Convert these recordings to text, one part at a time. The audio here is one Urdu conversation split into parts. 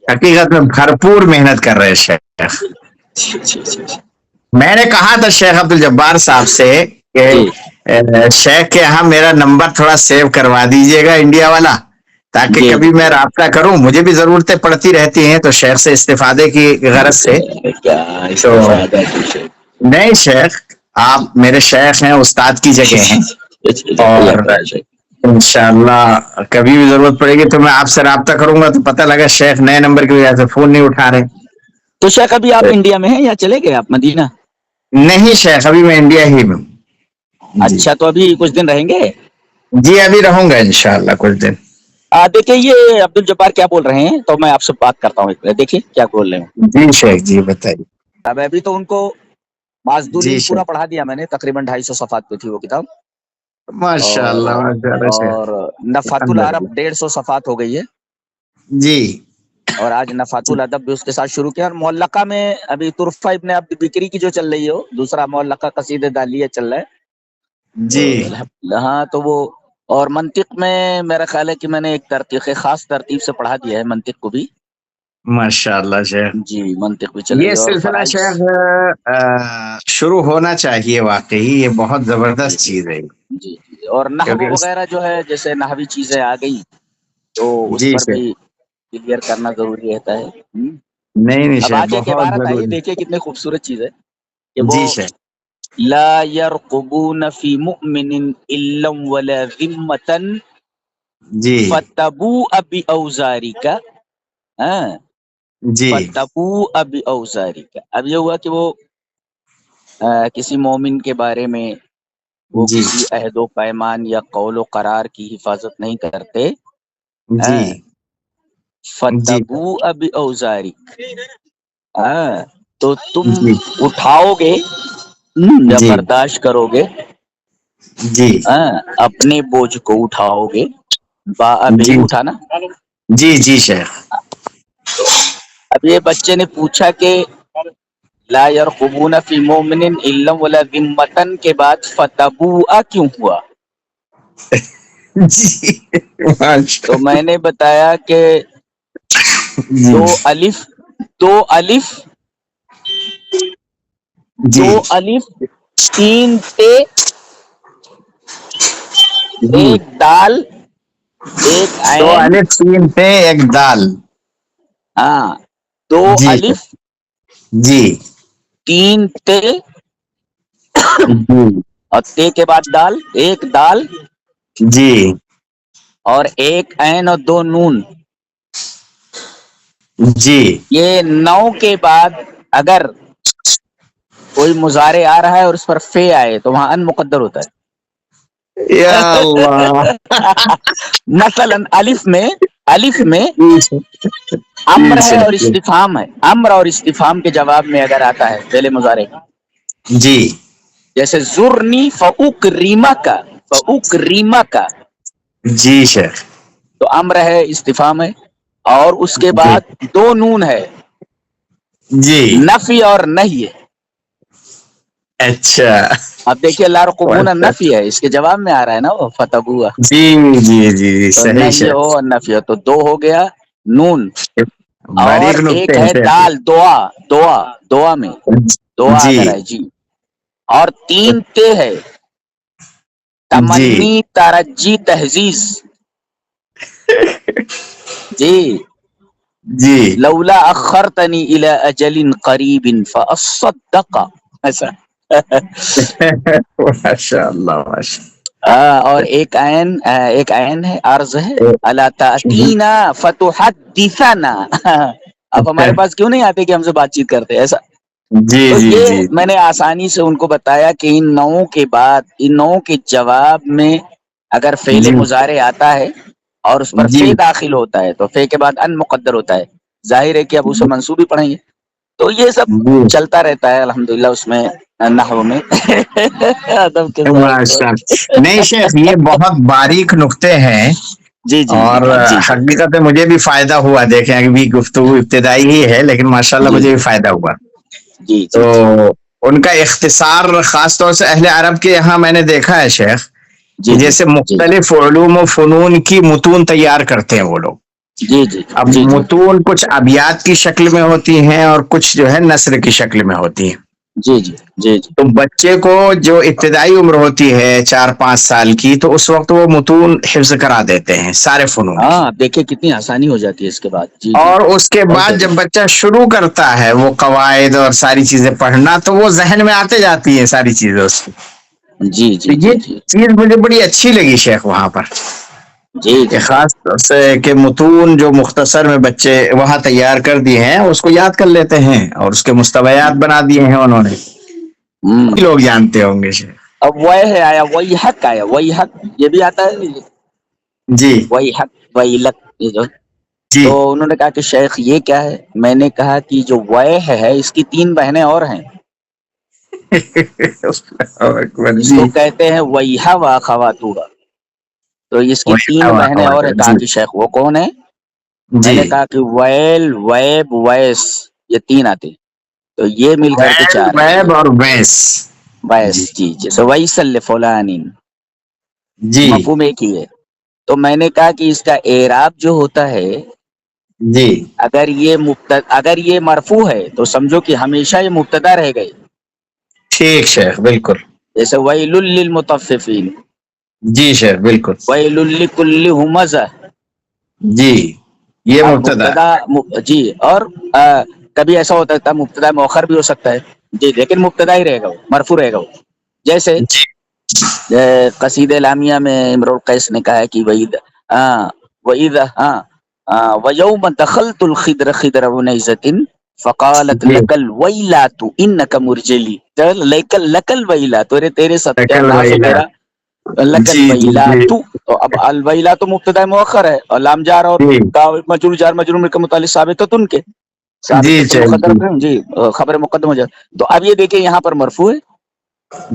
حقیقت میں بھرپور محنت کر رہے شیخ. جی جی جی جی میں نے کہا تھا شیخ عبد الجبار صاحب سے کہ جی شیخ کے یہاں میرا نمبر تھوڑا سیو کروا دیجیے گا انڈیا والا، تاکہ جی کبھی میں رابطہ کروں. مجھے بھی ضرورتیں پڑتی رہتی ہیں تو شیخ سے استفادے کی غرض سے. کیا تو استفادہ کچھ نہیں شیخ، آپ میرے شیخ ہیں، استاد کی جگہ ہیں، اور انشاءاللہ کبھی بھی ضرورت پڑے گی تو میں آپ سے رابطہ کروں گا. تو پتہ لگا شیخ نئے نمبر کی وجہ سے فون نہیں اٹھا رہے. تو شیخ ابھی آپ انڈیا میں ہیں یا چلے گئے آپ مدینہ؟ نہیں شیخ، ابھی میں انڈیا ہی میں ہوں. جی اچھا تو ابھی کچھ دن رہیں گے؟ جی ابھی رہوں گا انشاءاللہ کچھ دن. دیکھیے یہ عبد الجبار کیا بول رہے ہیں تو میں آپ سے بات کرتا ہوں. دیکھیے کیا بول رہے ہیں. جی شیخ جی بتائیے. اب ابھی تو ان کو معذدولین جی پورا شیخ پڑھا دیا میں نے، تقریباً 250 صفحات پہ تھی وہ کتاب. ماشاء اور اللہ ماشاء اللہ شیخ. اور نفحت الحمد العرب للہ. 150 صفحات ہو گئی ہے. جی اور آج نفحت الادب بھی اس کے ساتھ شروع کیا. اور معلقہ میں ابھی طرفہ ابن عبد بکری کی جو چل رہی ہے وہ دوسرا معلقہ قصید دالیہ چل رہا ہے. جی تو ہاں تو وہ، اور منطق میں میرا خیال ہے کہ میں نے ایک خاص ترتیب سے پڑھا دیا ہے منطق کو بھی. ماشاء اللہ شیخ. جی منطق بھی چل رہی یہ ہے اور سلسلہ فرائض. شیخ شروع ہونا چاہیے، واقعی یہ بہت جی زبردست جی چیز ہے. جی جی اور نحو کیونکہ وغیرہ جو ہے جیسے نحوی چیزیں آ گئی تو اس جی پر شیخ. بھی کلیئر کرنا ضروری رہتا ہے. نہیں نہیں اب شیخ آگے ایک بہت عبارت آئی، ضروری. دیکھیے کتنی خوبصورت چیز ہے کہ وہ جی شیخ. لا يرقبون في مؤمن الا ولا ذمة جی فتبوء بأوزارك. ہاں جی فتبوء بأوزارك. اب یہ ہوا کہ وہ کسی مومن کے بارے میں وہ جی کسی عہد و پیمان یا قول و قرار کی حفاظت نہیں کرتے. جی جی فتبوء بأوزارك. تو تم جی اٹھاؤ گے یا جی برداشت کرو گے، جی اپنے بوجھ کو اٹھاؤ گے. با اب جی ہی اٹھانا. جی جی شیخ. اب یہ بچے نے پوچھا کہ لا يرقبون في مؤمن الا ولا ذمة کے بعد فتبوء کیوں ہوا؟ جی ماشاء تو میں نے بتایا کہ جی دو الف دو الف جی دو الف تین تے جی ایک دال ایک دو عین. الف تین پہ ایک دال. ہاں دو جی الف جی تین تے جی اور تے کے بعد دال، ایک دال جی اور ایک عین اور دو نون. جی یہ 9 کے بعد اگر کوئی مضارع آ رہا ہے اور اس پر فے آئے تو وہاں ان مقدر ہوتا ہے. یا اللہ. مثلا الف میں جی امر ہے اور شیخ. استفہام ہے. امر اور استفہام کے جواب میں اگر آتا ہے پہلے مضارع کا، جی جیسے زرنی فاکریما کا جی شیخ. تو امر ہے استفہام ہے اور اس کے جی بعد دو نون ہے، جی نفی اور نہیں ہے. اچھا. اب دیکھیے لا يرقبون نفی ہے، اس کے جواب میں آ رہا ہے نا وہ فتبوا. جی جی جی جی تو صحیح نہیں شیخ. ہو اور نفی ہو تو دو ہو گیا نون. اور باریک ایک نقطے ہیں ہے شیخ. دال، دعا میں دعا جی اگر ہے جی. اور تین تے ہے، جی تمنی ترجی تہذیز. جی جی لولا اخرتنی الى اجل قریب فاصدق. ایسا ماشاء اللہ ماشاء اور ایک عین ہے، عرض ہے الا اللہ. تاتینا فتحدثنا. اب ہمارے پاس کیوں نہیں آتے کہ ہم سے بات چیت کرتے ایسا. جی تو جی یہ جی میں نے آسانی سے ان کو بتایا کہ ان 9 کے بعد ان 9 کے جواب میں اگر فعل جی مضارع آتا ہے اور اس پر جی فے داخل ہوتا ہے تو فے کے بعد ان مقدر ہوتا ہے. ظاہر ہے کہ اب اسے منصوب ہی پڑھیں گے. تو یہ سب جی چلتا رہتا ہے الحمدللہ اس میں نحو میں. ادب کے ساتھ ماشاء اللہ. نہیں شیخ یہ بہت باریک نقطے ہیں جی جی اور جی جی حقیقت میں مجھے بھی فائدہ ہوا. دیکھیں ابھی گفتگو ابتدائی ہی ہے لیکن ماشاءاللہ جی مجھے بھی فائدہ ہوا. جی تو جی جی ان کا اختصار خاص طور سے اہل عرب کے یہاں میں نے دیکھا ہے شیخ کہ جی جی جیسے جی مختلف علوم و فنون کی متون تیار کرتے ہیں وہ لوگ. جی جی اب جی جی متون کچھ ابیات کی شکل میں ہوتی ہیں اور کچھ جو ہے نثر کی شکل میں ہوتی ہیں. جی جی جی جی. تو بچے کو جو ابتدائی عمر ہوتی ہے 4-5 سال کی، تو اس وقت وہ متون حفظ کرا دیتے ہیں سارے فنون کی. ہاں دیکھیں کتنی آسانی ہو جاتی ہے اس کے بعد. جی جی اور اس کے صحیح کہہ بعد رہے جب بچہ شروع کرتا ہے وہ قواعد اور ساری چیزیں پڑھنا، تو وہ ذہن میں آتے جاتی ہیں ساری چیزیں اس کی. ہیں. جی تو جی یہ جی جی چیز مجھے بڑی اچھی لگی شیخ وہاں پر، جی کہ جی خاص طور سے کہ متون جو مختصر میں بچے وہاں تیار کر دیے ہیں اس کو یاد کر لیتے ہیں، اور اس کے مستویات بنا دیے ہیں انہوں نے. ہوں. لوگ جانتے ہوں گے شیخ. اب وہ ہے آیا وہی حق آیا وہی حق یہ بھی آتا ہے. جی وہی حق وہی لک یہ جو. جی. تو انہوں نے کہا کہ شیخ یہ کیا ہے. میں نے کہا کہ جو وے ہے اس کی 3 بہنیں اور ہیں. اس جی. کو کہتے ہیں ویحا و اخواتها. تو اس کی وہی 3 بہنیں اور ہیں. کہا جی کہ شیخ وہ کون ہے. میں جی. نے کہا کہ ویل ویب ویس یہ 3 آتے. تو یہ مل کر کے 4 ہیں. ویب اور ویس. ویس جی جیسے ویسل فلان جی مفہوم ایک ہی ہے. تو میں نے کہا کہ اس کا اعراب جو ہوتا ہے جی. اگر یہ مرفوع ہے تو سمجھو کہ ہمیشہ یہ مبتدا رہ گئے. ٹھیک شیخ بالکل. جیسے ویل للمطففین جی شیخ بالکل. ویل لکل ہمزہ. جی یہ اب مبتدا. جی اور کبھی ایسا ہوتا ہے مبتدا مؤخر بھی ہو سکتا ہے. جی لیکن مبتدا ہی رہے گا وہ مرفوع رہے گا وہ. جیسے جی قصیدہ لامیہ میں امرؤ القیس نے کہا ہے کہ وَإِذَا وَيَوْمَ دَخَلْتُ الْخِدْرَ خِدْرَ بُنَيْزَةٍ فَقَالَتْ جی. لَكَ الْوَيْلَاتُ إِنَّكَ مُرْجَلِي. لَكَ الْوَيْلَاتُ تیرے شکل ناس ہو ویلا. تیرا. لَكَ جی جی جی. الْوَيْلَاتُ. تو اب الویلا تو مبتدا مؤخر ہے اور لام جار اور جی مجرور جار مجرور کے متعلق ثابت ان کے جی ثابت شیخ مقدر جی خبر مقدم ہو جائے. تو اب یہ دیکھیں یہاں پر مرفوع ہے.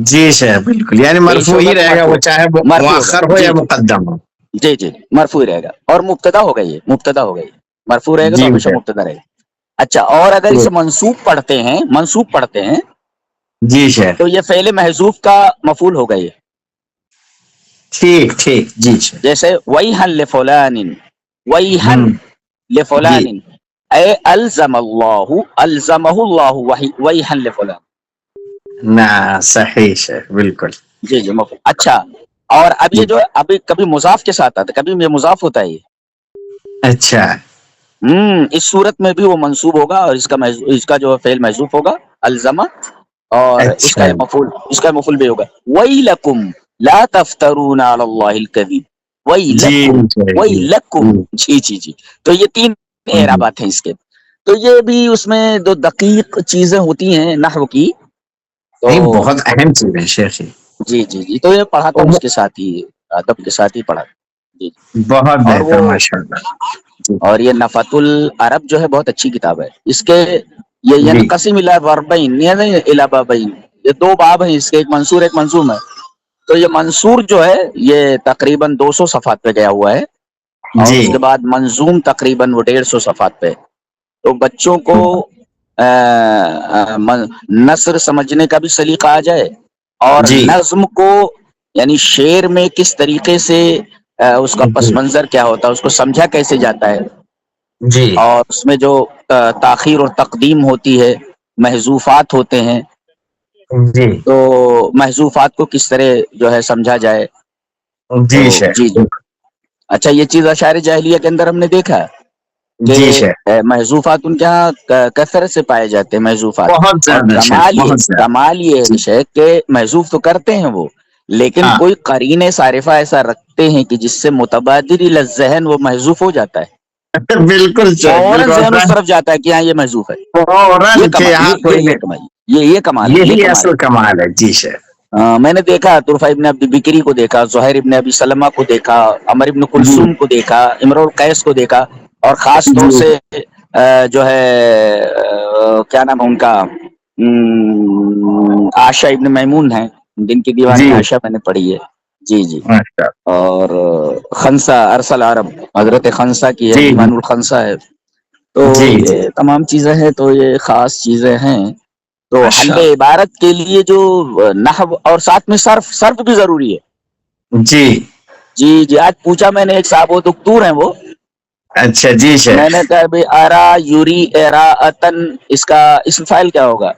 جی شیخ بالکل، یعنی پیش مرفوع ہوگا ہی تو رہے گا مرفوع وہ چاہے مرفوع ہوگا. مؤخر ہو یا جی جی مقدم ہو. جی جی مرفوع رہے گا. اور مبتدا ہو گئی ہے مبتدا ہو گئی. مرفوع رہے گا جی تو ہمیشہ شیخ. مبتدا رہے گا. اچھا اور اگر اسے منصوب پڑھتے ہیں جی شیخ. تو یہ فعل محذوف کا مفعول ہو گئی. ٹھیک ٹھیک جی شیخ. جیسے ویحن لفلان ویحن ہوں. جی. لفلان اے الزمہ اللہ ویحن لفلان. نہ صحیح شیخ بالکل. جی جی اچھا. اور اب یہ جو ابھی کبھی مضاف کے ساتھ آتا ہے کبھی یہ مضاف ہوتا ہے. یہ اچھا. اس صورت میں بھی وہ منصوب ہوگا اور اس کا جو فعل محذوف ہوگا الزمہ. اور اس کا اچھا. مفعول بھی ہوگا. ویلکم لا تفترون علی اللہ الکذب جی ویلکم شیخ جی. ویلکم. جی جی جی. تو یہ 3 اعرابات ہیں اس کے. تو یہ بھی اس میں دو دقیق چیزیں ہوتی ہیں نحو کی. تو نہیں بہت اہم چیز ہے شیخ. جی جی جی تو یہ پڑھاتا ہوں اس کے ساتھ ہی ادب کے ساتھ ہی پڑھا. جی بہت اور بہتر وہ ماشاء اللہ. جی اور یہ نفۃ العرب جو ہے بہت اچھی کتاب ہے. اس کے یہ جی ینقسم الی ضربین الی بابین. یہ 2 باب ہیں اس کے، ایک منصور ایک منظوم ہے. تو یہ منصور جو ہے یہ تقریباً 200 صفحات پہ گیا ہوا ہے. اور جی اس کے بعد منظوم تقریباً وہ 150 صفحات پہ. تو بچوں کو نثر سمجھنے کا بھی سلیقہ آ جائے اور جی نظم کو یعنی شعر میں کس طریقے سے اس کا پس جی منظر کیا ہوتا ہے اس کو سمجھا کیسے جاتا ہے. جی اور اس میں جو تاخیر اور تقدیم ہوتی ہے محذوفات ہوتے ہیں جی تو محذوفات کو کس طرح جو ہے سمجھا جائے. تو جی شیخ. جی جی. اچھا یہ چیز اشعار جاہلیہ کے اندر ہم نے دیکھا کہ جی شیخ. محذوفات ان کے یہاں کثرت سے پائے جاتے ہیں محذوفات. بہت اور زیادہ شیخ بہت زیادہ. کمال یہ ہے جی. کہ شیخ کہ محذوف تو کرتے ہیں وہ لیکن ہاں کوئی قرین صارفہ ایسا رکھتے ہیں کہ جس سے متبادر الی الذہن وہ محذوف ہو جاتا ہے. بالکل شیخ فوراً ذہن اس بالکل. طرف جاتا ہے کہ ہاں یہ محذوف ہے. یہ فوراً کہ کمال یہاں کوئی یہ کمال یہ کمال ہے یہ یہی کمال اصل ہے. کمال ہے. جی شیخ. میں نے دیکھا طرفہ ابن عبد بکری کو دیکھا زہیر ابن ابی سلمہ کو دیکھا عمر ابن جی کلثوم کو دیکھا امرؤ القیس کو دیکھا. اور خاص طور جی سے جو ہے کیا نام ہے ان کا عائشہ ابن میمون ہیں جن کی دیوانی جی عائشہ میں نے پڑھی ہے. جی جی. ماشاء اور خنسا ارسل عرب حضرت خنسا کی ہے جی دیوان الخنسا ہے. تو جی جی یہ تمام چیزیں ہیں تو یہ خاص چیزیں ہیں. تو حل ماشاء اللہ. عبارت کے لیے جو نحو اور ساتھ میں صرف بھی ضروری ہے. جی جی جی. آج پوچھا میں نے ایک صاحب وہ دکتور ہیں وہ اچھا جی شیخ. میں نے کہا بھی ارا یوری اراۃن اس کا اسم فاعل کیا ہوگا؟